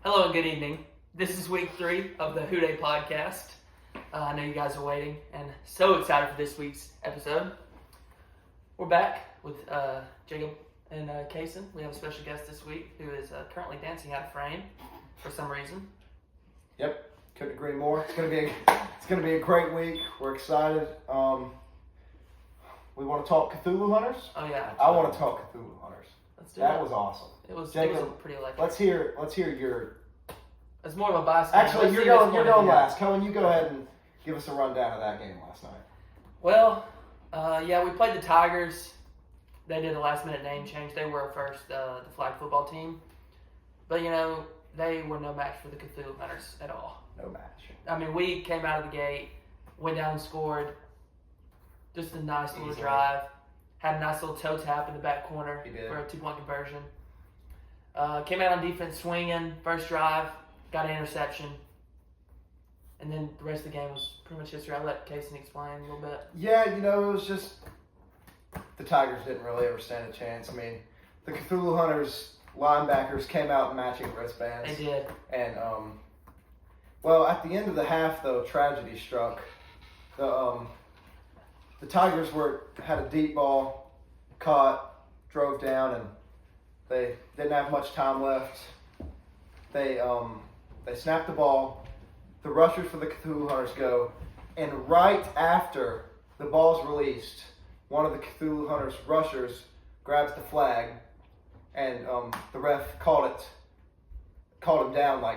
Hello and good evening. This is week 3 of the Who Day podcast. I know you guys are waiting and so excited for this week's episode. We're back with Jacob and Jaxon. We have a special guest this week who is currently dancing out of frame for some reason. Yep, couldn't agree more. It's gonna be a great week. We're excited. We want to talk Cthulhu Hunters. Oh yeah, I want to talk Cthulhu Hunters. let's do That it. was awesome. It was pretty electric. Let's hear your. It's more of a bias. Actually, you're going last. Cohen, you go ahead and give us a rundown of that game last night. Well, we played the Tigers. They did a last-minute name change. They were first the flag football team. But, they were no match for the Cthulhu Hunters at all. No match. I mean, we came out of the gate, went down and scored. Just a nice little Easily. drive. Had a nice little toe tap in the back corner He did. for a 2-point conversion. Came out on defense swinging, first drive, got an interception. And then the rest of the game was pretty much history. I'll let Jaxon explain a little bit. Yeah, it was just the Tigers didn't really ever stand a chance. I mean, the Cthulhu Hunters linebackers came out in matching wristbands. They did. And at the end of the half, though, tragedy struck. The Tigers had a deep ball, caught, drove down, and they didn't have much time left. They snapped the ball. The rushers for the Cthulhu Hunters go, and right after the ball's released, one of the Cthulhu Hunters rushers grabs the flag, and the ref called him down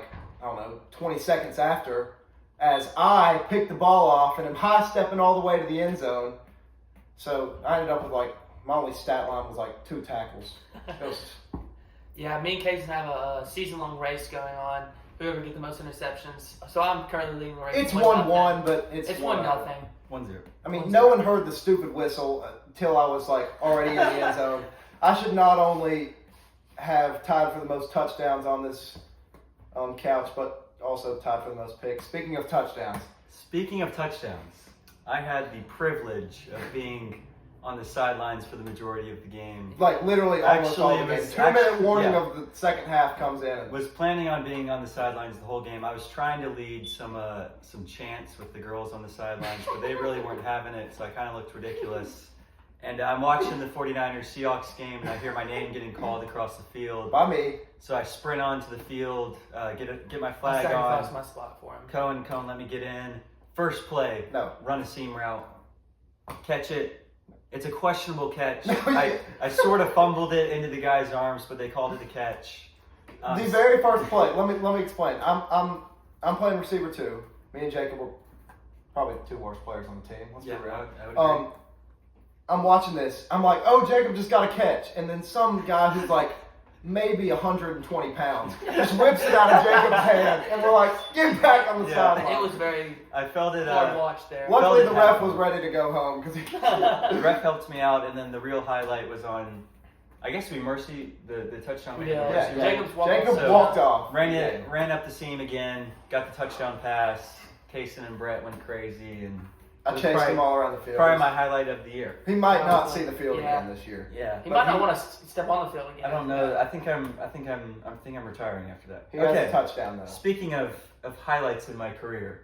20 seconds after, as I picked the ball off and am high stepping all the way to the end zone. So I ended up with my only stat line was 2 tackles. Yeah, me and Jaxon have a season-long race going on. Whoever get the most interceptions. So I'm currently leading the race. It's 1-1, but it's 1-0. 1-0. I mean, no one heard the stupid whistle until I was already in the end zone. I should not only have tied for the most touchdowns on this couch, but also tied for the most picks. Speaking of touchdowns, I had the privilege of being on the sidelines for the majority of the game. Literally almost all the game. 2-minute warning of the second half comes in. Was planning on being on the sidelines the whole game. I was trying to lead some chants with the girls on the sidelines, but they really weren't having it, so I kind of looked ridiculous. And I'm watching the 49ers-Seahawks game, and I hear my name getting called across the field. By me. So I sprint onto the field, get my I flag sacrificed on. my spot for him. Cohen, let me get in. First play, No. Run a seam route, catch it. It's a questionable catch. No, I sort of fumbled it into the guy's arms, but they called it a catch. The very first play. Let me explain. I'm playing receiver 2. Me and Jacob were probably the 2 worst players on the team. Let's be real. I would agree. I'm watching this. I'm like, oh, Jacob just got a catch. And then some guy who's maybe 120 pounds just rips it out of Jacob's hand. And we're like, get back on the sideline. It was very I felt it. hard watch there. Luckily, the ref happen. was ready to go home. The ref helped me out, and then the real highlight was on, I guess the touchdown. Yeah. Mercy. Jacob walked off. Ran up the seam again, got the touchdown pass. Jaxon and Brett went crazy, and I chased him all around the field. probably my highlight of the year. He might not see the field again this year. Yeah, He might not want to step on the field again. I don't know. I think I'm retiring after that. He has a touchdown though. Speaking of highlights in my career,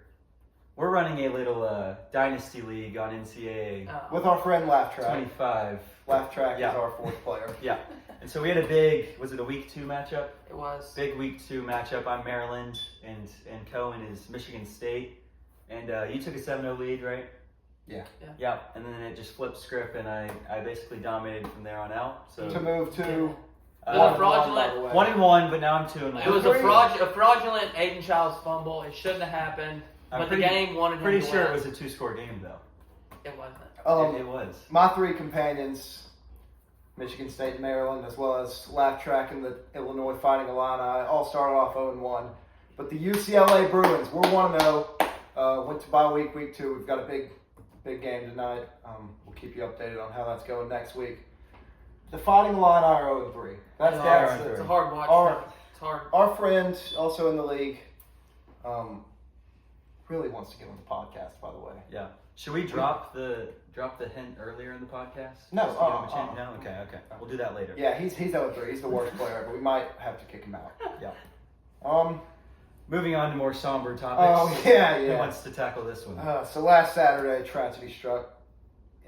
we're running a little dynasty league on NCAA With our friend Laugh Track. 25. Laugh Track Yeah. is our 4th player. Yeah, and so we had a big. Was it a week 2 matchup? It was. Big week 2 matchup. I'm Maryland, and Cohen is Michigan State, and you took a 7-0 lead, right? Yeah, and then it just flipped script, and I basically dominated from there on out. So To move to fraudulent. 1-1, but now I'm 2-1. It was a fraudulent Aiden Childs fumble. It shouldn't have happened. But the game wanted him to Pretty sure win. it was a 2-score game, though. It wasn't. It was. My 3 companions, Michigan State and Maryland, as well as Laugh Track and the Illinois Fighting Illini, all started off 0-1. But the UCLA Bruins, we're 1-0. Went to bye week 2. We've got a big game tonight. We'll keep you updated on how that's going next week. The Fighting Illini are 0-3. It's a hard watch. It's hard. Our friend, also in the league, really wants to get on the podcast, by the way. Yeah. Should we drop the hint earlier in the podcast? No. Just to give him a chance? No? Okay. We'll do that later. Yeah, he's 0-3. He's the worst player ever. We might have to kick him out. Yeah. Moving on to more somber topics. Oh, yeah. Who wants to tackle this one? So last Saturday, tragedy struck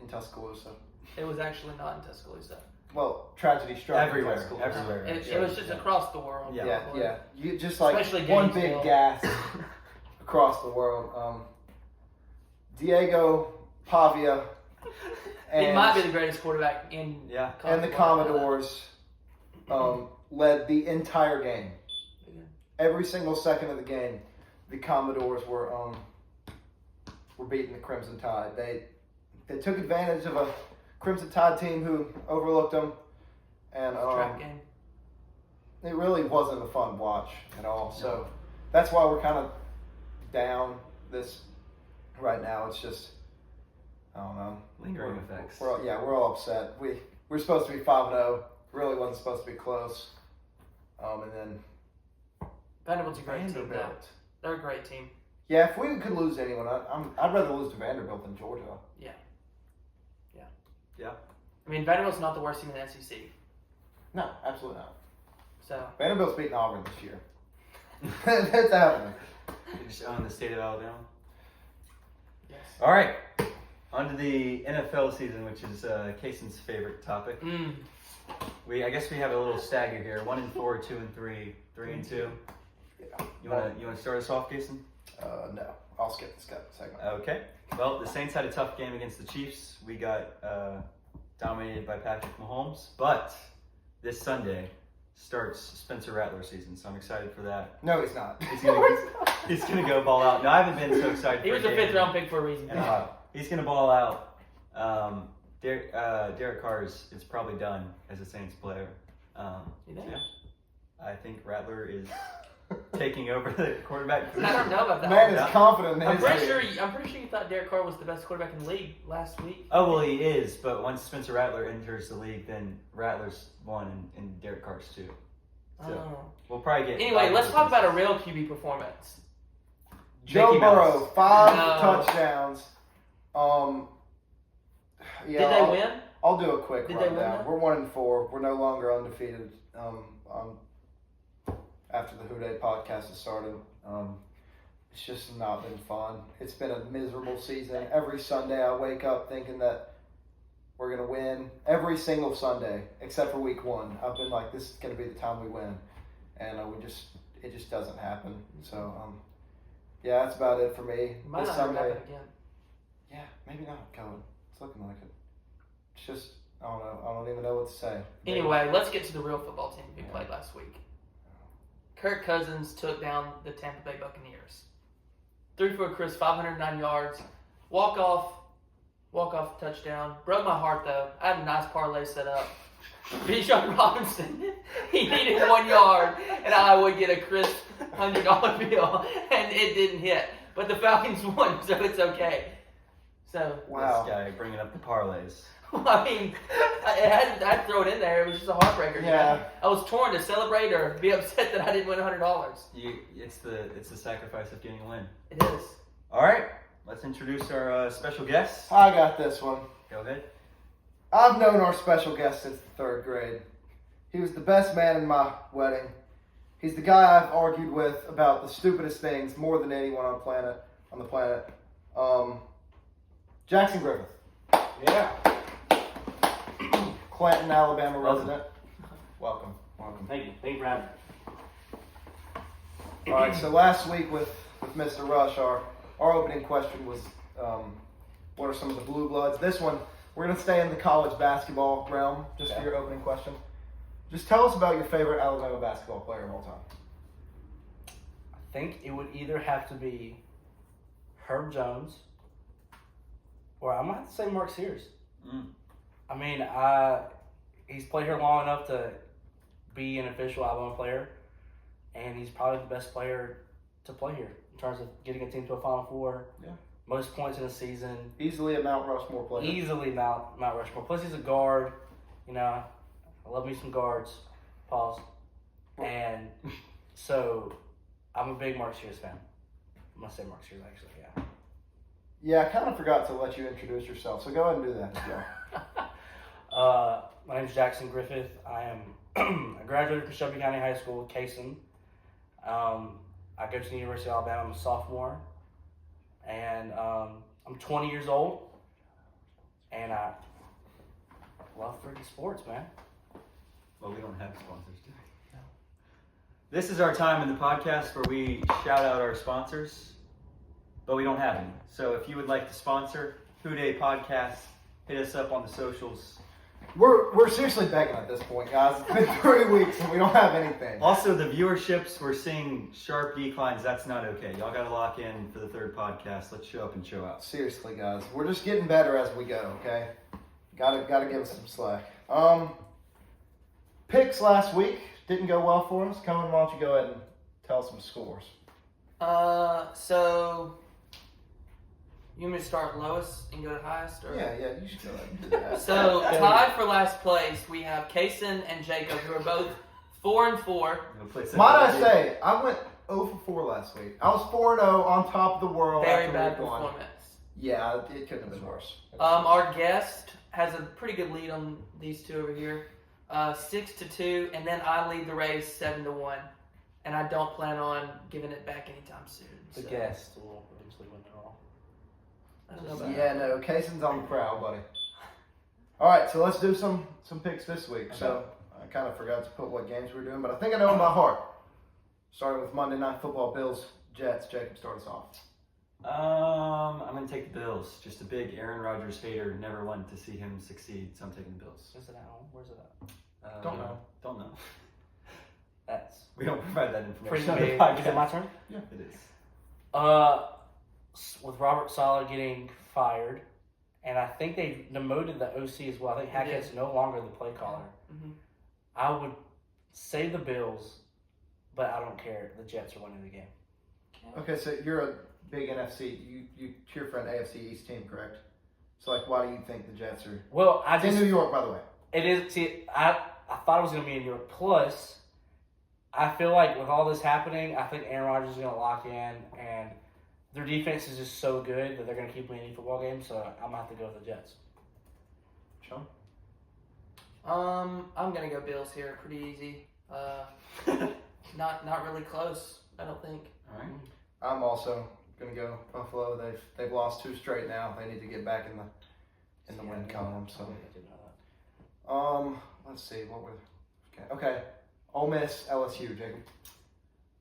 in Tuscaloosa. It was actually not in Tuscaloosa. Well, tragedy struck Everywhere. in Tuscaloosa. Everywhere. It was just across the world. Yeah. Yeah, probably. yeah. You just like Especially one Gainesville. big gas across the world. Diego Pavia He and, might be the greatest quarterback in Yeah. and the Commodores led the entire game. Every single second of the game, the Commodores were beating the Crimson Tide. They took advantage of a Crimson Tide team who overlooked them, and Trap game. it really wasn't a fun watch at all. So that's why we're kind of down this right now. It's just, I don't know. Lingering effects. We're all upset. We're supposed to be 5-0. Really wasn't supposed to be close. And then Vanderbilt's a great team, though. Vanderbilt. They're a great team. Yeah, if we could lose anyone, I'd rather lose to Vanderbilt than Georgia. Yeah. I mean, Vanderbilt's not the worst team in the SEC. No, absolutely not. So Vanderbilt's beating Auburn this year. That's happening. You just own the state of Alabama. yes. All right. On to the NFL season, which is Cason's favorite topic. I guess we have a little stagger here: 1-4, 2-3, 3-2. Yeah. You wanna start us off, Jason? No, I'll skip this segment. Okay. Well, the Saints had a tough game against the Chiefs. We got dominated by Patrick Mahomes, but this Sunday starts Spencer Rattler season, so I'm excited for that. No, he's not. He's gonna go ball out. No, I haven't been so excited. He was a fifth-round pick for a reason. He's gonna ball out. Derek Carr is probably done as a Saints player. You think? Yeah. I think Rattler is taking over the quarterback position. I don't know about that. Man Yeah. is confident in I'm his pretty team. sure. I'm pretty sure you thought Derek Carr was the best quarterback in the league last week. Oh, well, he is, but once Spencer Rattler enters the league, then Rattler's one and Derek Carr's two. So Oh. we'll probably get. Anyway, let's talk about a real QB performance. Joe Mickey Mouse. Burrow, 5 No. touchdowns. Yeah, Did they win? I'll do a quick Did they win rundown. that? We're 1-4. We're no longer undefeated. After the Who Day podcast has started, it's just not been fun. It's been a miserable season. Every Sunday I wake up thinking that we're gonna win. Every single Sunday, except for week 1, I've been like, this is gonna be the time we win, and it just doesn't happen. So yeah, that's about it for me. Might This not ever Sunday, happen again. yeah, maybe not, Cohen. It's looking like it. It's just, I don't know. I don't even know what to say. Anyway, let's get to the real football team we played last week. Kirk Cousins took down the Tampa Bay Buccaneers. Threw for a crisp 509 yards. Walk-off touchdown. Broke my heart, though. I had a nice parlay set up. Bijan Robinson, he needed 1 yard, and I would get a crisp $100 bill, and it didn't hit. But the Falcons won, so it's okay. So, Wow. This guy bringing up the parlays. I mean, I had to throw it in there. It was just a heartbreaker. you Yeah. know? I was torn to celebrate or be upset that I didn't win $100. It's the sacrifice of getting a win. It is. All right, let's introduce our special guest. I got this one. Go ahead. I've known our special guest since the 3rd grade. He was the best man in my wedding. He's the guy I've argued with about the stupidest things more than anyone on the planet. Jaxon Griffith. Yeah. Clanton, Alabama Welcome. resident. Welcome. Thank you. Thank you for having me. All right, so last week with Mr. Rush, our opening question was, what are some of the blue bloods? This one, we're going to stay in the college basketball realm, just for your opening question. Just tell us about your favorite Alabama basketball player of all time. I think it would either have to be Herb Jones or I'm going to have to say Mark Sears. I mean, he's played here long enough to be an official Alabama player, and he's probably the best player to play here in terms of getting a team to a Final Four. Yeah. Most points in a season. Easily a Mount Rushmore player. Easily Mount Rushmore. Plus, he's a guard. You know, I love me some guards. Pause. And so, I'm a big Mark Sears fan. I'm going to say Mark Sears, actually, yeah. Yeah, I kind of forgot to let you introduce yourself, so go ahead and do that as well. My name is Jaxon Griffith. I am I graduated from Shelby County High School, Cason. I go to the University of Alabama. I'm a sophomore, and I'm 20 years old, and I love freaking sports, man. Well, we don't have sponsors, do we? No. This is our time in the podcast where we shout out our sponsors, but we don't have any. So if you would like to sponsor Who Day Podcast, hit us up on the socials. We're seriously begging at this point, guys. It's been 3 weeks and we don't have anything. Also, the viewerships, we're seeing sharp declines. That's not okay. Y'all got to lock in for the third podcast. Let's show up and show out. Seriously, guys. We're just getting better as we go, okay? Gotta give us some slack. Picks last week didn't go well for us. Cohen, why don't you go ahead and tell some scores? So you want me to start lowest and go to highest? Or? Yeah, you should go ahead and do that. So tied for last place, we have Kason and Jacob, who are both 4-4. Might I say, I went 0 for 4 last week. I was 4-0 on top of the world. Very after bad week 1. performance. Yeah, it couldn't have been worse. Our guest has a pretty good lead on these two over here, 6-2, and then I lead the race 7-1, and I don't plan on giving it back anytime soon. The guest will eventually win it all. I don't know about Yeah, that. no, Kayson's on the prowl, buddy. All right, so let's do some picks this week. Okay. So I kind of forgot to put what games we were doing, but I think I know in my heart. Starting with Monday Night Football, Bills, Jets. Jacob, start us off. I'm going to take the Bills. Just a big Aaron Rodgers hater. Never wanted to see him succeed, so I'm taking the Bills. Is it at home? Where's it at? Don't know. Don't know. That's We don't provide that pretty information on the big. podcast. Is it my turn? Yeah, it is. With Robert Saleh getting fired, and I think they demoted the OC as well. I think Hackett's no longer the play caller. Mm-hmm. I would say the Bills, but I don't care. The Jets are winning the game. Okay, so you're a big NFC. You cheer for an AFC East team, correct? So, like, why do you think the Jets are... Well, It's in New York, by the way. It is. See, I thought it was going to be in New York. Plus, I feel like with all this happening, I think Aaron Rodgers is going to lock in, and their defense is just so good that they're going to keep winning football games. So I'm going to have to go with the Jets. Sean? I'm gonna go Bills here. Pretty easy. Not really close. I don't think. All right. I'm also going to go Buffalo. They've lost 2 straight now. They need to get back in the win column. So, I didn't know that. let's see. What were... Okay. Ole Miss, LSU, Jacob.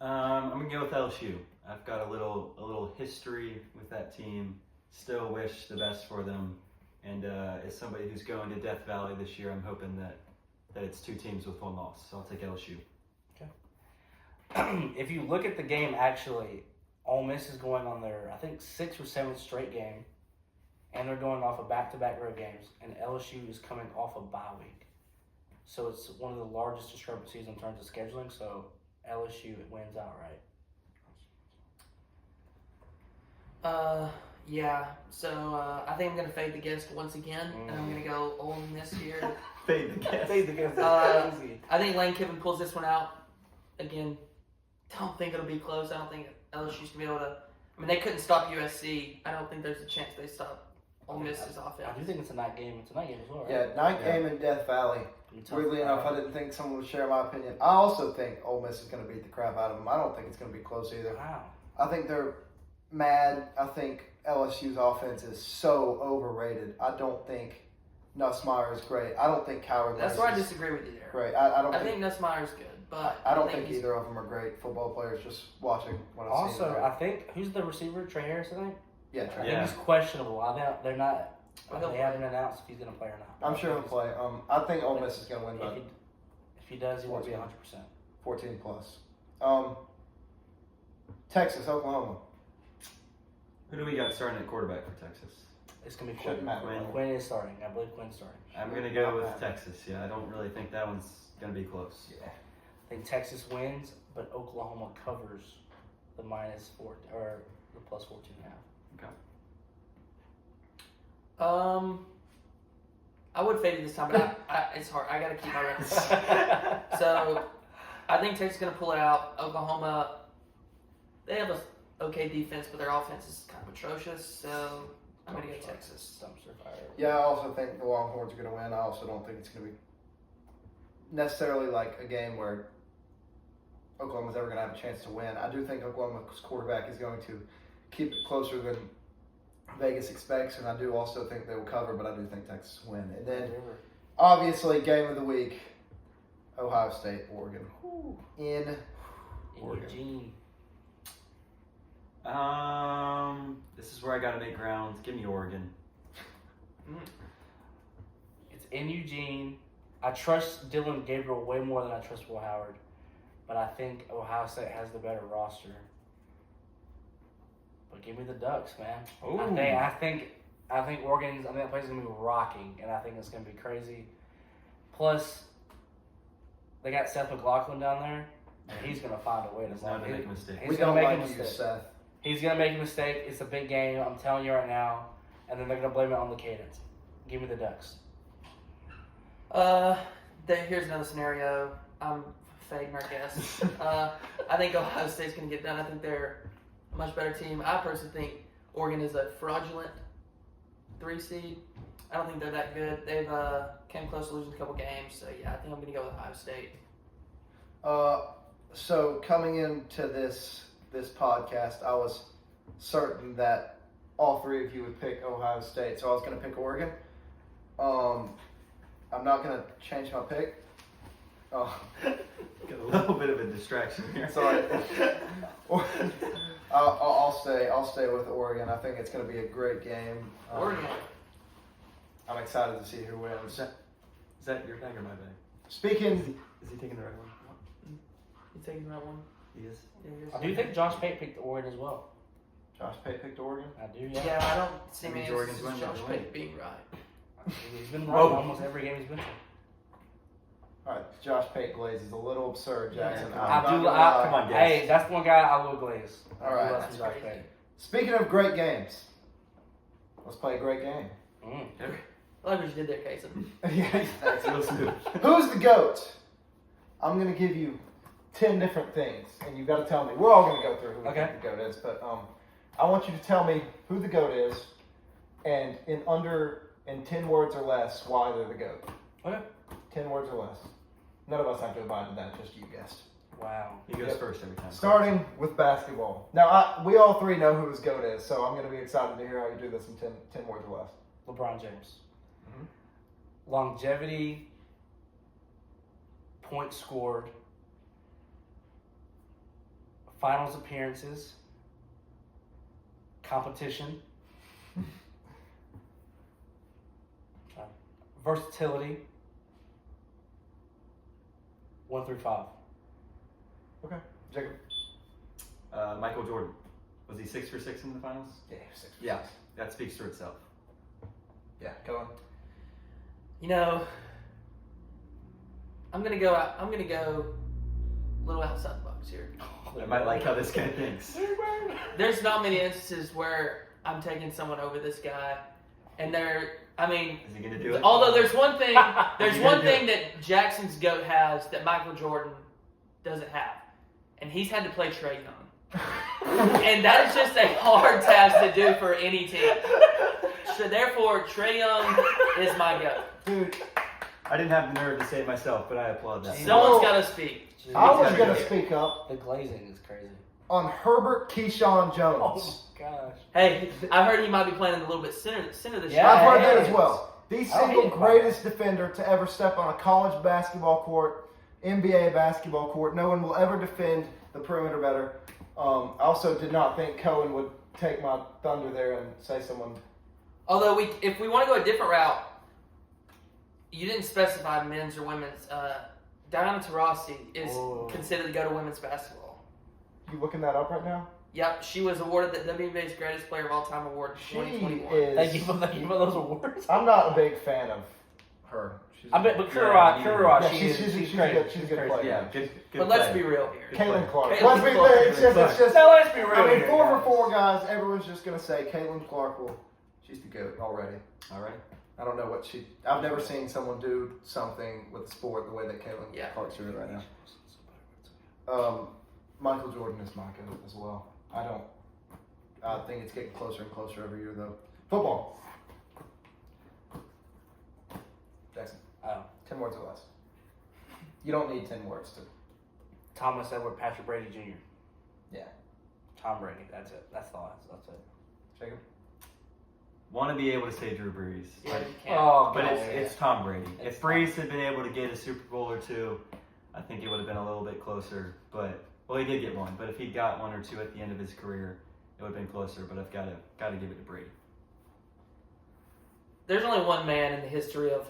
I'm going to go with LSU. I've got a little history with that team. Still wish the best for them. And as somebody who's going to Death Valley this year, I'm hoping that it's 2 teams with 1 loss. So I'll take LSU. If you look at the game, actually, Ole Miss is going on their, I think, 6th or 7th straight game, and they're going off of back-to-back road games, and LSU is coming off a bye week. So it's one of the largest discrepancies in terms of scheduling, so LSU wins outright. Yeah. So I think I'm gonna fade the guest once again, and I'm gonna go Ole Miss here. Fade the guess. I think Lane Kiffin pulls this one out. Again, don't think it'll be close. I don't think LSU's gonna be able to. I mean, they couldn't stop USC. I don't think there's a chance they stop Ole Miss's offense. I do think it's a night game. It's a night game as well, right? Yeah, night game in Death Valley. Weirdly enough, I didn't think someone would share my opinion. I also think Ole Miss is going to beat the crap out of them. I don't think it's going to be close either. Wow. I think they're mad. I think LSU's offense is so overrated. I don't think Nussmeier is great. I don't think Coward That's Less where I is disagree with you there. great. I don't I think Nussmeier's good, but I don't think he's- either of them are great football players. Just watching what I've seen. Also, I think, who's the receiver? Trey Harris, I think? Yeah, I Trey. Yeah. think he's questionable. They're not. Well, They haven't announced if he's going to play or not. I'm sure he'll play. I think Ole Miss is going to win by If he does, he won't be 100%. 14 plus. Texas, Oklahoma. Who do we got starting at quarterback for Texas? It's going to be Shouldn't Quinn. matter. Quinn. Quinn is starting. I believe Quinn's starting. I'm going to go with Texas. Yeah, I don't really think that one's going to be close. Yeah. I think Texas wins, but Oklahoma covers the -4 or the +14.5. I would fade it this time, but it's hard. I gotta keep my record. So, I think Texas is gonna pull it out. Oklahoma, they have a okay defense, but their offense is kind of atrocious. So, I'm gonna go Texas. Dumpster fire. Yeah, I also think the Longhorns are going to win. I also don't think it's going to be necessarily like a game where Oklahoma's ever going to have a chance to win. I do think Oklahoma's quarterback is going to keep it closer than Vegas expects, and I do also think they will cover, but I do think Texas will win. And then, obviously, game of the week, Ohio State, Oregon. In Oregon. Eugene. This is where I got to make ground. Give me Oregon. It's in Eugene. I trust Dylan Gabriel way more than I trust Will Howard, but I think Ohio State has the better roster. But give me the Ducks, man. Ooh. I think Oregon's. I think that place is gonna be rocking, and I think it's gonna be crazy. Plus, they got Seth McLaughlin down there, and he's gonna find a way to He's not gonna make a mistake. We don't like you, Seth. He's gonna make a mistake. It's a big game. I'm telling you right now, and then they're gonna blame it on the cadence. Give me the Ducks. Here's another scenario. I'm fading our guess. I think Ohio State's going to get done. I think they're a much better team. I personally think Oregon is a fraudulent 3 seed. I don't think they're that good. They've came close to losing a couple games. So, yeah, I think I'm going to go with Ohio State. So coming into this podcast, I was certain that all 3 of you would pick Ohio State, so I was going to pick Oregon. I'm not going to change my pick. Got a little bit of a distraction here. Sorry. I'll stay with Oregon. I think it's going to be a great game. Oregon. I'm excited to see who wins. Is that your bag or my bag? Speaking, Is he taking the right one? You taking that one? He is. Yeah, I do think Josh Pate picked Oregon as well. Josh Pate picked Oregon. I do, yeah. Yeah, I don't see That many means Oregon's instances of winning, Josh they're Pate being right. He's been right almost every game he's been to. All right, Josh Pate Glaze is a little absurd, Jackson. Yeah. I'm not gonna lie. Come on, guys. Hey, that's the one guy I will glaze. All right, That's Josh crazy. Pate. Speaking of great games, let's play a great game. I like what you did there, Kason. Yeah. That's real smooth. Who's the GOAT? I'm going to give you 10 different things, and you've got to tell me. We're all going to go through who Okay. the GOAT is, but I want you to tell me who the GOAT is, and in 10 words or less, why they're the GOAT. Okay. 10 words or less. None of us have to abide by that, just you guessed. Wow. He goes Yep. first every time. Starting with basketball. Now, we all 3 know who his GOAT is, so I'm going to be excited to hear how you do this in 10 words or less. LeBron James. Mhm. Longevity, points scored, finals appearances, competition, versatility, 1 through 5. Okay. Jacob? Michael Jordan. Was he 6 for 6 in the finals? Yeah, 6. Yeah. That speaks for itself. Yeah, go on. You know, I'm gonna go a little outside the box here. I might like how this guy thinks. There's not many instances where I'm taking someone over this guy, and Is he gonna do it? although there's one thing He's gonna do it. that Jackson's GOAT has that Michael Jordan doesn't have, and he's had to play Trae Young, and that is just a hard task to do for any team. So therefore, Trae Young is my GOAT. Dude, I didn't have the nerve to say it myself, but I applaud that. Someone's got to speak. I was gotta going go. to speak up The glazing is crazy. on Herbert Keyshawn Jones. Oh, gosh. Hey, I heard he might be playing a little bit center this Yeah. year. I've heard that Yes. as well. The I single hate it. greatest defender to ever step on a college basketball court, NBA basketball court. No one will ever defend the perimeter better. I also did not think Cohen would take my thunder there and say someone. Although if we want to go a different route, you didn't specify men's or women's. Diana Taurasi is Oh. considered to go to women's basketball. You looking that up right now? Yep, she was awarded the WNBA's Greatest Player of All Time award in She 2021. is. Thank you for those awards. I'm not a big fan of her. I bet, but Yeah, Kurot, Yeah, she's she's crazy. good. She's a good crazy. player. Yeah, good But let's play. be real here. Good Caitlin play. Clark. Caitlin Let's be Clark. it's just. No, let's be real. I mean, here, 4 guys. for 4 guys. Everyone's just gonna say Caitlin Clark she's the GOAT already. All right. I don't know what I've never seen someone do something with sport the way that Caitlin Yeah. Clark's doing it right now. Michael Jordan is my GOAT as well. I think it's getting closer and closer every year though. Football. Jackson. Oh. 10 words or less. You don't need 10 words to Thomas Edward Patrick Brady Jr. Yeah. Tom Brady. That's it. That's the last. That's it. Jacob? Want to be able to say Drew Brees. Yeah, you can't. Oh, But God, it's Tom Brady. It's If Brees had been able to get a Super Bowl or two, I think it would have been a little bit closer. But well, he did get one. But if he'd got one or two at the end of his career, it would have been closer. But I've got to give it to Brady. There's only one man in the history of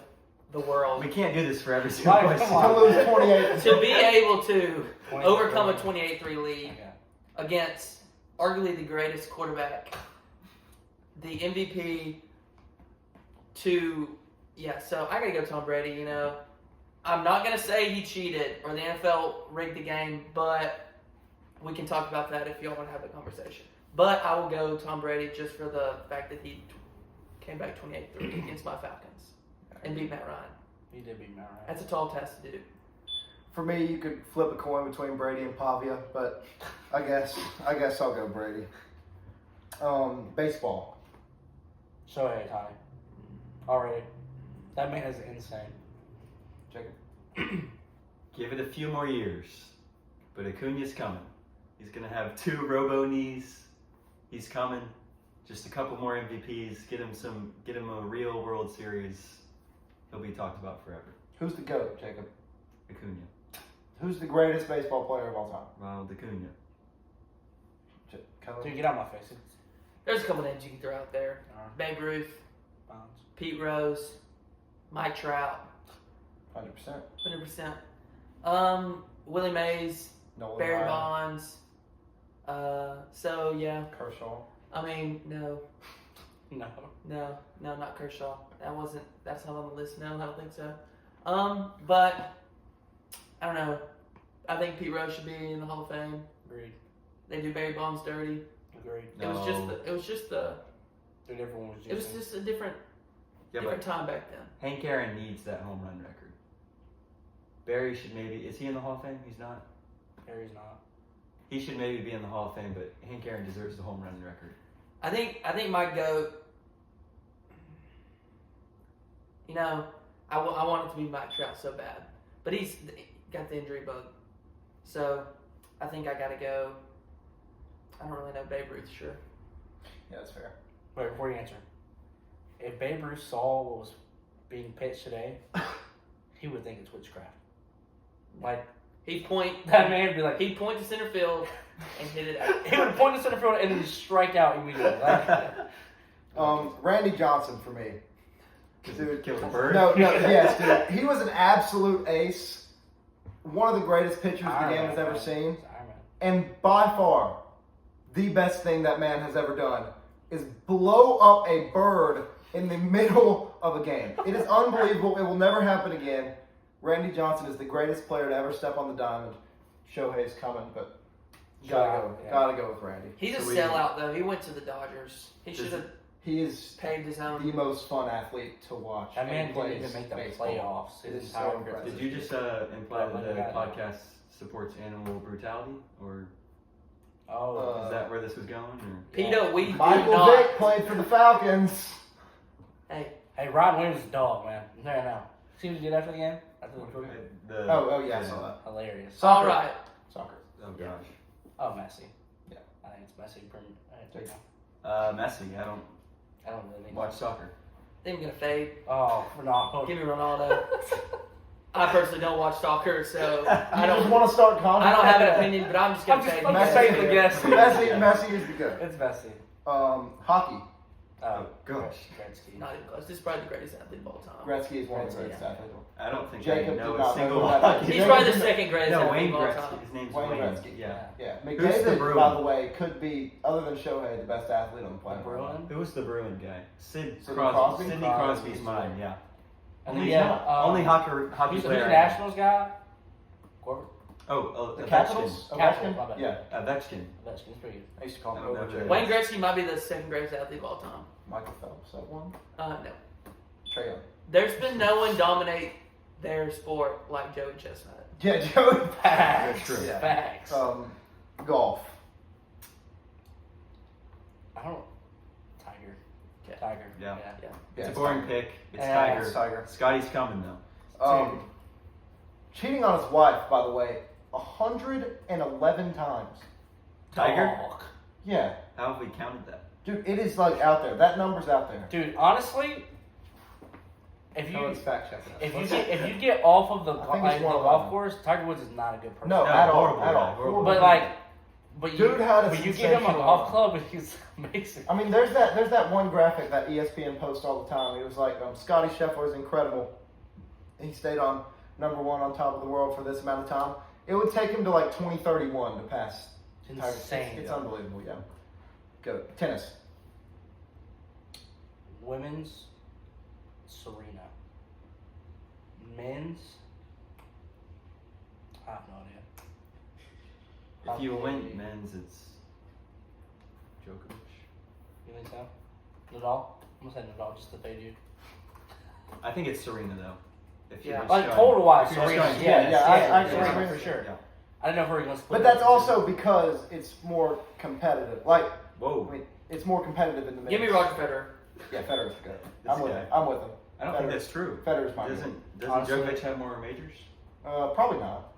the world We can't do this for every single Right, question. come on. To lose 28. to be able to 28-3. overcome a 28-3 lead Okay. against arguably the greatest quarterback, the MVP. So I gotta go Tom Brady. You know, I'm not gonna say he cheated or the NFL rigged the game, but we can talk about that if y'all want to have a conversation. But I will go Tom Brady just for the fact that he came back 28-3 against my Falcons and beat Matt Ryan. He did beat Matt Ryan. That's a tall task to do. For me, you could flip a coin between Brady and Pavia, but I guess I'll go Brady. Baseball. Shohei Ohtani. Already. That man is insane. Jacob? Give it a few more years. But Acuna's coming. He's going to have 2 robo knees. He's coming. Just a couple more MVPs. Get him a real World Series. He'll be talked about forever. Who's the GOAT, Jacob? Acuna. Who's the greatest baseball player of all time? Ronald Acuna. Keller? Dude, get out my face. It's There's a couple names you can throw out there. Babe Ruth, Bonds. Pete Rose, Mike Trout, 100%. 100%. Willie Mays, Nolan Barry Ryan, Bonds. So yeah, Kershaw. I mean, no, No. not Kershaw. That's not on the list. No, I don't think so. But I don't know. I think Pete Rose should be in the Hall of Fame. Agreed. They do Barry Bonds dirty. Agreed. It was just the. Dude, everyone was It was juicing. just a different time back then. Hank Aaron needs that home run record. Barry should maybe... Is he in the Hall of Fame? He's not? Harry's not. He should maybe be in the Hall of Fame, but Hank Aaron deserves the home run record. I think my GOAT, you know, I want it to be Mike Trout so bad. But he's got the injury bug. So I think I got to go, I don't really know, Babe Ruth, sure. Yeah, that's fair. Wait, before you answer. If Babe Ruth saw what was being pitched today, he would think it's witchcraft. Like, He'd point, that man would be like, he'd point to center field and hit it out. he would point to center field and then just strike out immediately. Like, Randy Johnson for me. Dude, kill the bird? No, yes, dude. He was an absolute ace. One of the greatest pitchers the game has ever seen. And by far, the best thing that man has ever done is blow up a bird in the middle of a game. It is unbelievable. It will never happen again. Randy Johnson is the greatest player to ever step on the diamond. Shohei's coming, but gotta go with Randy. He's a sellout, though. He went to the Dodgers. He should have He is paved his own. the most fun athlete to watch. that man And didn't plays even make the baseball. playoffs. It His is entire so career. impressive. Did you just imply that the podcast supports animal brutality? Or Oh, is that where this was going? Or? Pito, we do Michael not. Vick played for the Falcons. Hey, hey, Rod Williams is a dog, man. There now. See what he did after the game? After the recruiting? Oh yeah, I saw that. Hilarious. all right. Soccer. Oh gosh. Oh, Messi. Yeah. I think it's Messi. Messi. I I don't really don't watch soccer. I think I'm going to fade. Oh, Ronaldo. Give me Ronaldo. I personally don't watch soccer, so I I don't don't want to start I don't have an opinion, but I'm just going to fade. I'm just Messi. saying the guess. Messi is the good. It's Messi. Hockey. Oh, gosh. Gretzky. Not even close. This is probably the greatest athlete of all time. Gretzky is one of the Gretzky, greatest yeah. athletes. I don't think Jacob I know did a not single know that. He's Jacob probably the did- second greatest No, athlete Wayne of all Gretzky. time. His name's Wayne Wayne. Gretzky. Yeah. Yeah, Who's the McDavid, Bruin? by the way, could be, other than Shohei, the best athlete on the planet. Bruin? Who was the Bruin guy? Sidney Crosby? Sidney Crosby. Crosby's mine. Yeah. And Only, then, only hockey who's the player. Nationals guy? Corbett. The Ovechkin. Capitals? Capitals, my Ovechkin? bad. Yeah. Ovechkin. Ovechkin's pretty good. I used to call him I don't know Ovechkin. who Wayne Gretzky might be the second greatest athlete of all time. Michael Phelps, that one. No. Trae Young. There's been no one dominate their sport like Joey Chestnut. Yeah, Joey. Facts. true. Yeah. Facts. Golf. I don't. Tiger. Okay. Tiger. Yeah. Yeah. It's Yeah, a boring pick. It's Yeah, Tiger. it's Tiger. Scotty's coming though. Cheating on his wife, by the way, 111 times. Tiger? Dog. Yeah. How have we counted that? Dude, it is like out there. That number's out there. Dude, honestly, if No, you it's fact checking. if you get off of the I think it's the one of golf them. course, Tiger Woods is not a good person. No, No, at all. horrible At guy, all. horrible. But Dude had a but you give him a sensational golf arm. club and he's amazing. I mean, there's that one graphic that ESPN posts all the time. It was like, Scotty Scheffler is incredible. He stayed on number 1 on top of the world for this amount of time. It would take him to like 2031 to pass. Tiger. Insane. It's unbelievable, yeah. Go. Tennis. Women's, Serena. Men's, I have no idea. If you win men's, it's Djokovic. You think so? Nadal? I'm gonna say Nadal just to fade you. I think it's Serena though. If you're Yeah. just Like going- total wise, if you're just Serena. going Yeah, tennis, I Serena agree. for sure. Yeah. I didn't know if we were gonna split. But that's it. also because it's more competitive. Like, Whoa. I mean, it's more competitive in the men's. Give me Roger Federer. Yeah, Federer's good. This I'm with guy. him. I'm with him. I don't think that's true. Federer's my Doesn't Honestly. Djokovic have more majors? Probably not.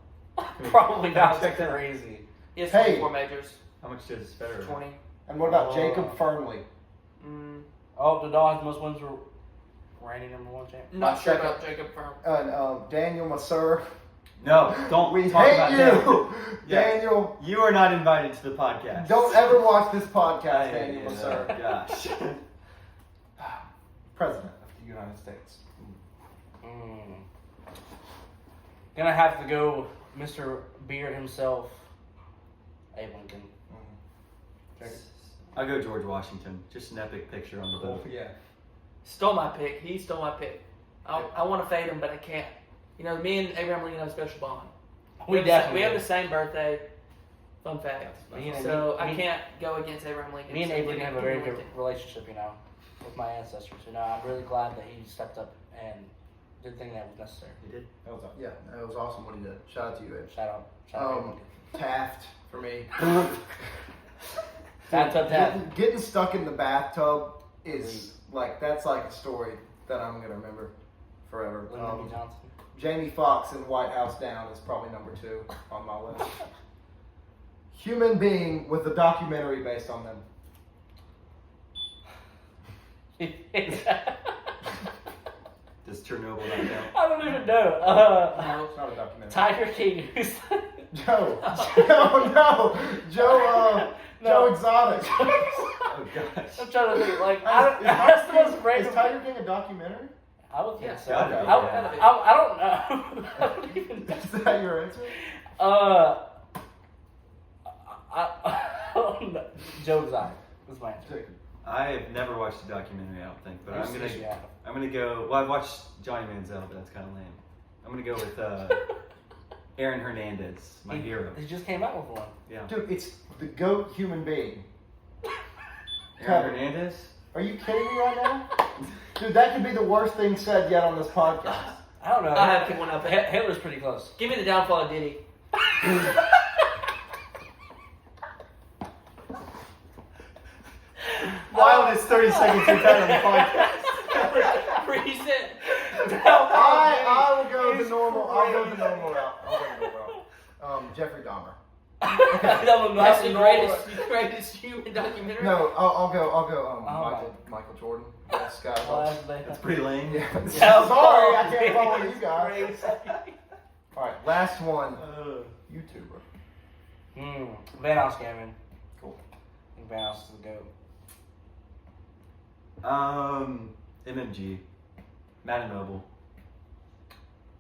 Probably not. Check that. Crazy. He has Hey. 24 majors. How much does Federer have? 20. And what about Oh. Jacob Fernley? Oh, Nadal has the most wins for reigning number 1 champ. Not sure second. about Jacob Firm. And Daniel Massur. No, don't We talk hate about you, that. Yeah. Daniel. You are not invited to the podcast. Don't ever watch this podcast, I Daniel hate Massur. it. Gosh. President of the United States. Gonna have to go, Mr. Beard himself, Abe Lincoln. I'll go George Washington. Just an epic picture on the Cool. boat. Yeah. Stole my pick. He stole my pick. I want to fade him, but I can't. You know, me and Abraham Lincoln have a special bond. We have definitely the do. same birthday. Fun fact. Me and- So I me- can't go against Abraham Lincoln. Me and so Abe Lincoln have a give me very good Lincoln. relationship, you know, with my ancestors. You know, I'm really glad that he stepped up and did the thing that was necessary. He did. That was awesome what he did. Shout out to you, Ed. Shout out to Abe Lincoln. Taft for me. Bathtub tap. Getting stuck in the bathtub is that's like a story that I'm gonna remember forever. Lyndon B. Johnson. Jamie Foxx in White House Down is probably number 2 on my list. Human being with a documentary based on them. Does Chernobyl not count? I don't even know. No, it's not a documentary. Tiger King. Joe. No. Joe. Joe Exotic. Oh gosh. I'm trying to think. Like, that's the most Is random. Tiger King a documentary? I would think Yeah, so. gotta be, I don't know. I don't even know. Is that your answer? I don't know. Joe Exotic was my answer. I've never watched a documentary, I don't think, but Yeah. I'm gonna go. Well, I've watched Johnny Manziel, but that's kind of lame. I'm gonna go with Aaron Hernandez, my hero. He just came out with one. Yeah. Dude, it's the GOAT human being. Aaron Hernandez. Are you kidding me right now? Dude, that could be the worst thing said yet on this podcast. I don't know. I have to pick one up. Hitler's pretty close. Give me the downfall of Diddy. Wildest 30 seconds we've had on the podcast. Recent. I will go the normal. I'll go the normal route. Jeffrey Dahmer. That's the greatest human documentary. No, I'll go. Oh Michael Jordan. Best guy. That's pretty lame. Yeah. Yeah. Sorry, I can't follow you guys. Crazy. All right, last one. YouTuber. Van Alscammon. Cool. I think Van Alst is the GOAT. MMG. Madden Mobile.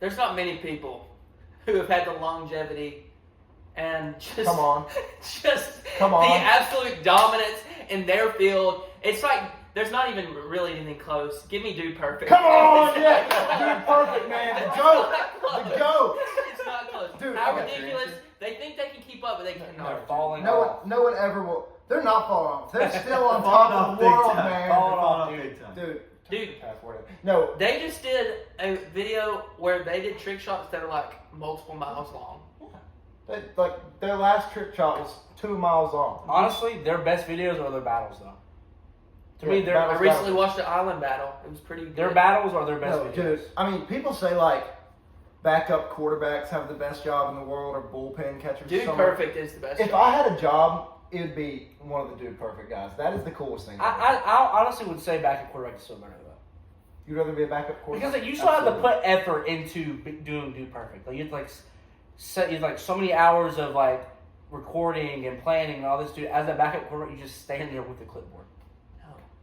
There's not many people who have had the longevity and just Come on. the on. absolute dominance in their field. It's like there's not even really anything close. Give me Dude Perfect. Come on, yeah, Dude Perfect, man. The GOAT. The GOAT. It's not close. Dude, How I got your ridiculous. answer. They think they can keep up, but they They're cannot. falling No off. one ever will. They're not falling off. They're still on top of the world, man. Falling Falling off, off big time. Dude. Password. No. They just did a video where they did trick shots that are like multiple miles long. Their last trick shot was 2 miles long. Honestly, their best videos are their battles, though. To me, Yeah, I recently watched the Island Battle. It was pretty good. their battles are their best No, videos. dude. I mean, people say like backup quarterbacks have the best job in the world or bullpen catchers. Dude Perfect is the best. If job. I had a job, it would be one of the Dude Perfect guys. That is the coolest thing. I honestly would say backup quarterback is still better though. You'd rather be a backup quarterback? Because like, you still have to put effort into doing Dude Perfect. Like you have to set so many hours of like recording and planning and all this. Dude, as a backup quarterback, you just stand there with the clipboard.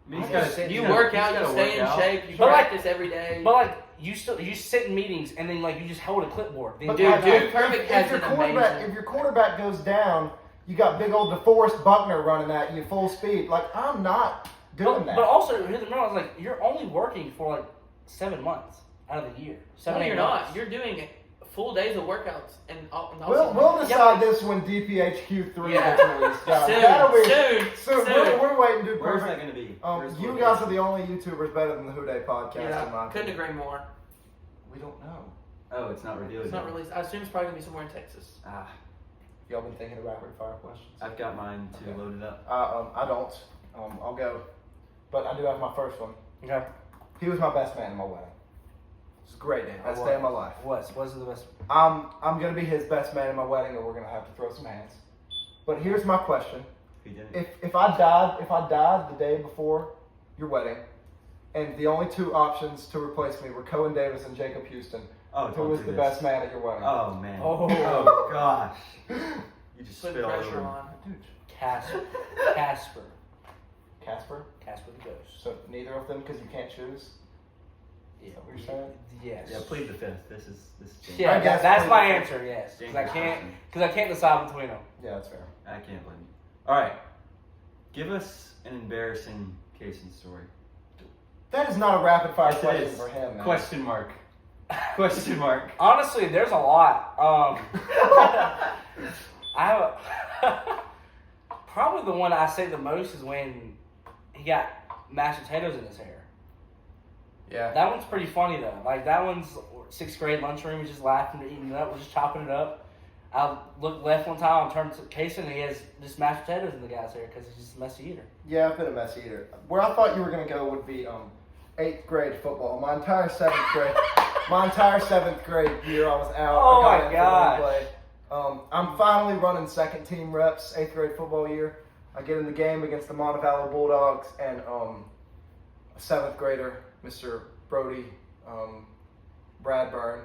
You work out, you stay in shape, you practice every day. But like you sit in meetings and then like you just hold a clipboard. But Dude Perfect has if your quarterback goes down, you got big old DeForest Buckner running at you full speed. Like I'm not doing that. But also, here's the problem: like you're only working for like 7 months out of the year. No, you're not. You're doing full days of workouts and we'll decide this when DPHQ3 gets released. Soon. We're waiting, Dude Where's Perfect. that going to be? You guys are the only YouTubers better than the Who Day podcast. Yeah, in my couldn't opinion. agree more. We don't know. Oh, it's not revealed. It's not released. I assume it's probably gonna be somewhere in Texas. Y'all been thinking of rapid fire questions? I've got mine too loaded up. I don't. I'll go. But I do have my first one. Okay. He was my best man in my wedding. It's a great day. Best day of my life. What's the best? I'm gonna be his best man in my wedding, or we're gonna have to throw some hands. But here's my question: He didn't. If I died the day before your wedding, and the only two options to replace me were Cohen Davis and Jacob Houston, who was the best man at your wedding? Oh man. Oh gosh. You just Put spilled pressure over. on. Dude. Casper. Casper? Casper the Ghost. So neither of them, because you can't choose. Yeah. What you're saying? Yes. Yeah, plead the fifth. This is James. Yeah, I guess that's my please. answer. Yes, James because Johnson. I can't decide between them. Yeah, that's fair. I can't blame you. All right. Give us an embarrassing Kaysen story. That is not a rapid fire Yes, it question is. for him, man. Question mark. Question mark. Honestly, there's a lot. I have probably the one I say the most is when he got mashed potatoes in his hair. Yeah. That one's pretty funny though. Like that one's 6th grade lunchroom. We're just laughing, eating it up. We're just chopping it up. I looked left one time and turned to Kaysen and he has just mashed potatoes in the guy's hair because he's just a messy eater. Yeah, I've been a messy eater. Where I thought you were gonna go would be 8th grade football. My entire 7th grade year, I was out. Oh I got my in for gosh. one play. I'm finally running second team reps. 8th grade football year. I get in the game against the Montevallo Bulldogs and a 7th grader, Mr. Brody Bradburn,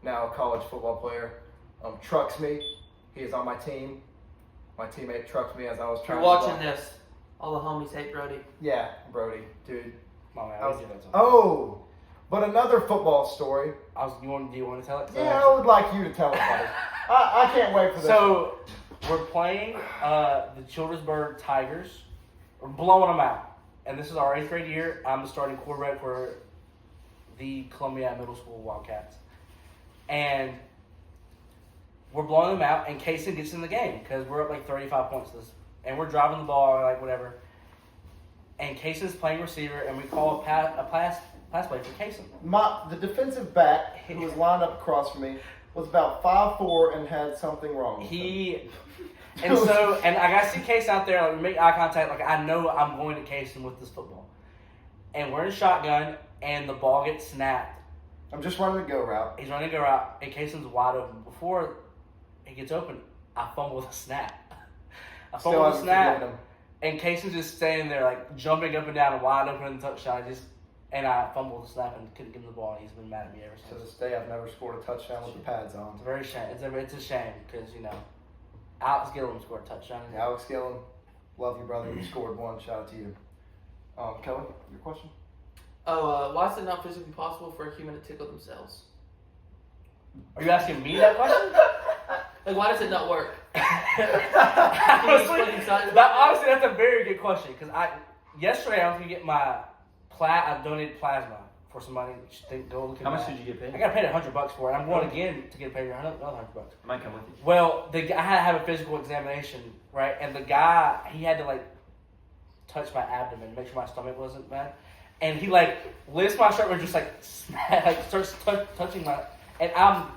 now a college football player, trucks me. He is on my team. My teammate trucked me as I was If trying you're to watching block. this, all the homies hate Brody. Yeah, Brody, dude. Come on, man. I was- do that to him. Oh, but another football story. Do you want to tell it? Yeah, I would like you to tell it, buddy. I can't wait for this. So we're playing the Childersburg Tigers. We're blowing them out, and this is our 8th grade year. I'm the starting quarterback for the Columbia Middle School Wildcats, and we're blowing them out. And Kaysen gets in the game because we're up like 35 points, and we're driving the ball like whatever. And Kaysen's playing receiver, and we call a pass play for Kaysen. the defensive back who was lined up across from me was about 5'4" and had something wrong with him. And I see Kaysen out there, like, we make eye contact, like I know I'm going to Kaysen with this football. And we're in shotgun, and the ball gets snapped. I'm just running the go route. He's running to go out, and Kaysen's wide open. Before he gets open, I fumble the snap. Still haven't forgiven him. And Kaysen's just standing there, like, jumping up and down, wide open in the touchdown. And I fumbled the snap and couldn't give him the ball, and he's been mad at me ever To since. this day, I've never scored a touchdown with the pads on. It's a very shame. It's a shame, because, Alex Gillum scored a touchdown. Alex Gillum, love you, brother. You scored one. Shout out to you. Kelly, your question? Why is it not physically possible for a human to tickle themselves? Are you asking me that question? Like, why does it not work? Honestly, that's a very good question. Because yesterday I was gonna get my I donated plasma for somebody. Go look at How much did you get paid? I got paid $100 for it. I'm going again to get paid another $100. I might come with you. Well, I had to have a physical examination, right? And the guy, he had to touch my abdomen, make sure my stomach wasn't bad. And he lifts my shirt and just starts touching my, and I'm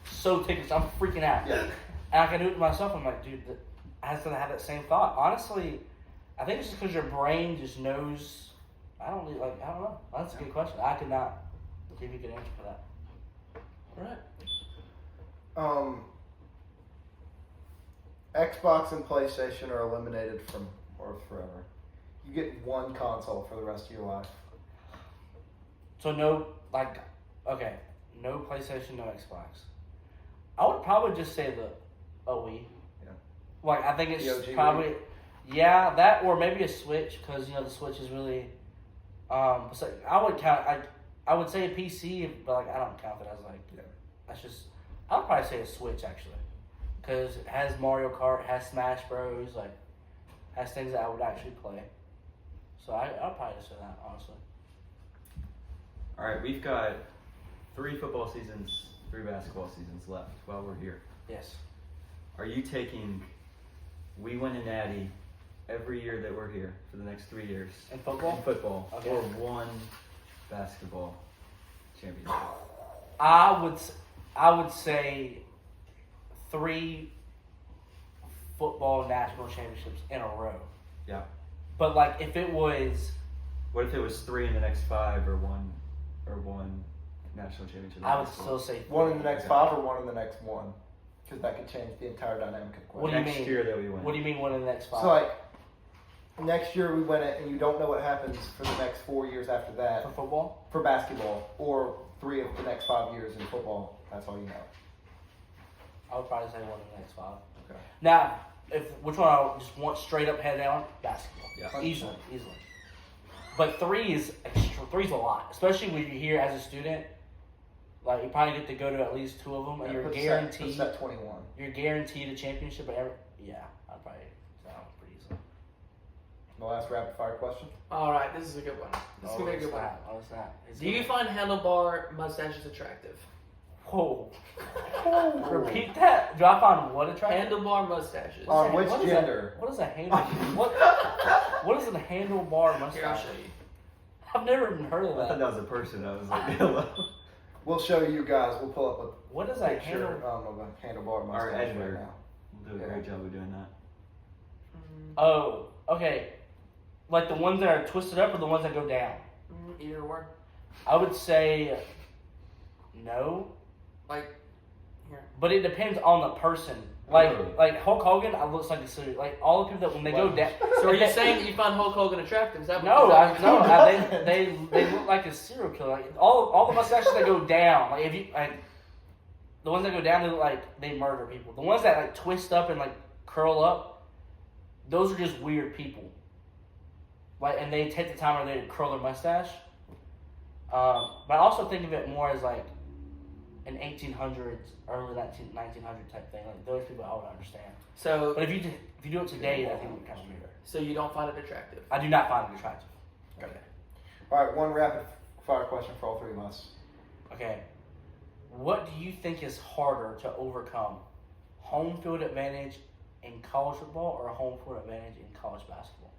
so ticklish, I'm freaking out. Yeah. And I can do it to myself. I'm like, dude, I have to have that same thought. Honestly, I think it's just because your brain just knows. I don't know. That's a good question. I could not give you a good answer for that. Right. Xbox and PlayStation are eliminated from Earth forever. You get one console for the rest of your life. So no PlayStation, no Xbox. I would probably just say the Wii. Yeah. Like I think it's The OG probably that or maybe a Switch because the Switch is really. So I would count. I would say a PC, but I don't count that as that's just. I would probably say a Switch actually, because it has Mario Kart, has Smash Bros, has things that I would actually play. So I'll probably just say that honestly. All right, we've got 3 football seasons, 3 basketball seasons left while we're here. Yes. Are you taking we win a natty every year that we're here for the next 3 years? In football? In football. Okay. Or 1 basketball championship? I would say 3 football national championships in a row. Yeah. But if it was, What if it was 3 in the next 5 or one national championship? I would still say 1 in the next 5 or 1 in the next 1? Because that could change the entire dynamic of the question. What do you next mean? year that we win. What do you mean 1 in the next 5? So next year we win it, and you don't know what happens for the next 4 years after that For football? for basketball, or 3 of the next 5 years in football. That's all you know. I would probably say 1 in the next 5. Okay. Now, which one I just want straight up head down? Basketball. Yeah. Easily. But 3 is extra. 3's a lot, especially when you're here as a student. You probably get to go to at least 2 of them, and you're guaranteed. Set 21. You're guaranteed a championship. I'd probably say that one pretty easily. The last rapid fire question. All right, this is a good one. This is gonna be a good one. It's not. Do you find handlebar mustaches attractive? Whoa. Repeat that. Do I find what attractive? Handlebar mustaches. On which What is gender? What is a handle? What is a handlebar mustache? Here, I'll show you. I've never even heard of I thought that. that was a person. I was like, hello. We'll show you guys. We'll pull up a What is a picture handle? of a handlebar Our mustache right editor now. will do a great job of doing that. Oh, okay. The ones that are twisted up or the ones that go down? Either or. I would say no, Here. but it depends on the person. Really? Hulk Hogan, I looks like a suit. All the people that when they go down. So are you saying that you find Hulk Hogan attractive? Is that No, what they look like a serial killer. All the mustaches that go down, the ones that go down, they look like they murder people. The ones that twist up and curl up, those are just weird people. And they take the time to curl their mustache. But I also think of it more as an 1800s, early 1900 type thing. Those people I would understand. So, But if you do it today, I think it would kind of weird. so you don't find it attractive? I do not find it attractive. Okay. All right, one rapid fire question for all 3 of us. Okay. What do you think is harder to overcome? Home field advantage in college football or home field advantage in college basketball?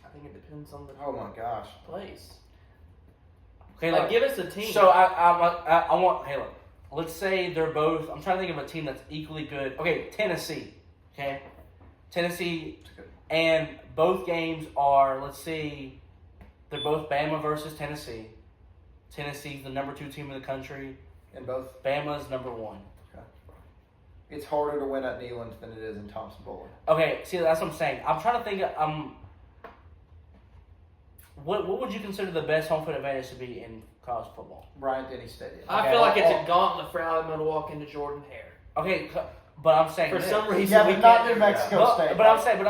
I think it depends on the Oh my gosh. place. Okay, Give us a team. So I want. Hey, look. Let's say they're both. I'm trying to think of a team that's equally good. Okay, Tennessee. Okay, Tennessee, and both games are. Let's see, they're both Bama versus Tennessee. Tennessee's the number 2 team in the country. In both? Bama's number 1. Okay. It's harder to win at Neyland than it is in Thompson Boling. Okay, see that's what I'm saying. I'm trying to think. What would you consider the best home field advantage to be in college football? Bryant-Denny Stadium. I feel like it's a gauntlet for Alabama to walk into Jordan Hare. Okay, but I'm saying For this. some reason, Yeah, we but not can't New do Mexico that. State. But I'm saying,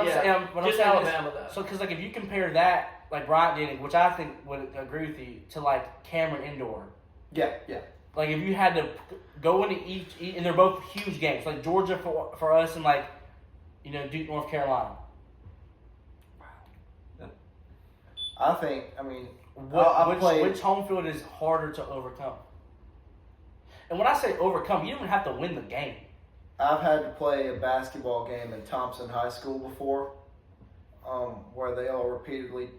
Just Alabama though. So, because if you compare that, Bryant Denny, which I think would agree with you, to Cameron Indoor. Yeah. If you had to go into each, and they're both huge games, Georgia for us and Duke, North Carolina. I think, Which home field is harder to overcome? And when I say overcome, you don't even have to win the game. I've had to play a basketball game in Thompson High School before, where they all repeatedly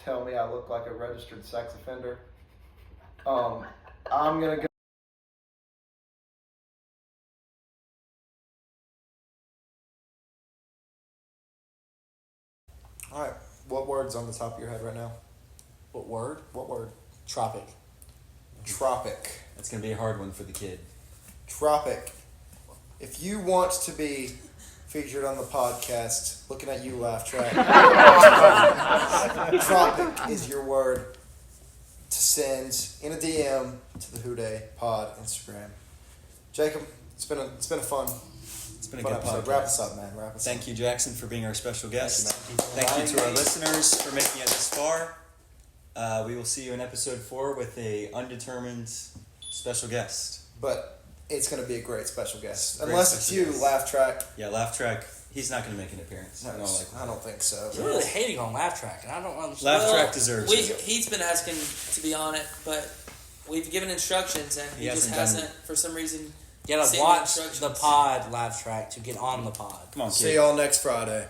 tell me I look like a registered sex offender. I'm going to go. All right. What word's on the top of your head right now? What word? What word? Tropic. Tropic. That's going to be a hard one for the kid. Tropic. If you want to be featured on the podcast, looking at you, Laugh Track. Tropic is your word to send in a DM to the Who Day Pod Instagram. Jacob, it's been a fun. It's been a fun good episode. podcast. Wrap us up, man. Thank you, Jackson, for being our special guest. Thank Thank you to our listeners for making it this far. We will see you in episode 4 with a undetermined special guest. But it's going to be a great special guest. Great Unless special it's you, guest. Laugh Track. Yeah, Laugh Track. He's not going to make an appearance. No, I don't think so. You're really hating on Laugh Track, and I don't understand. Laugh Track deserves it. He's been asking to be on it, but we've given instructions, and he just hasn't, for some reason. You gotta seen watch instructions. the pod, Laugh Track, to get on the pod. Come on, kid. See y'all next Friday.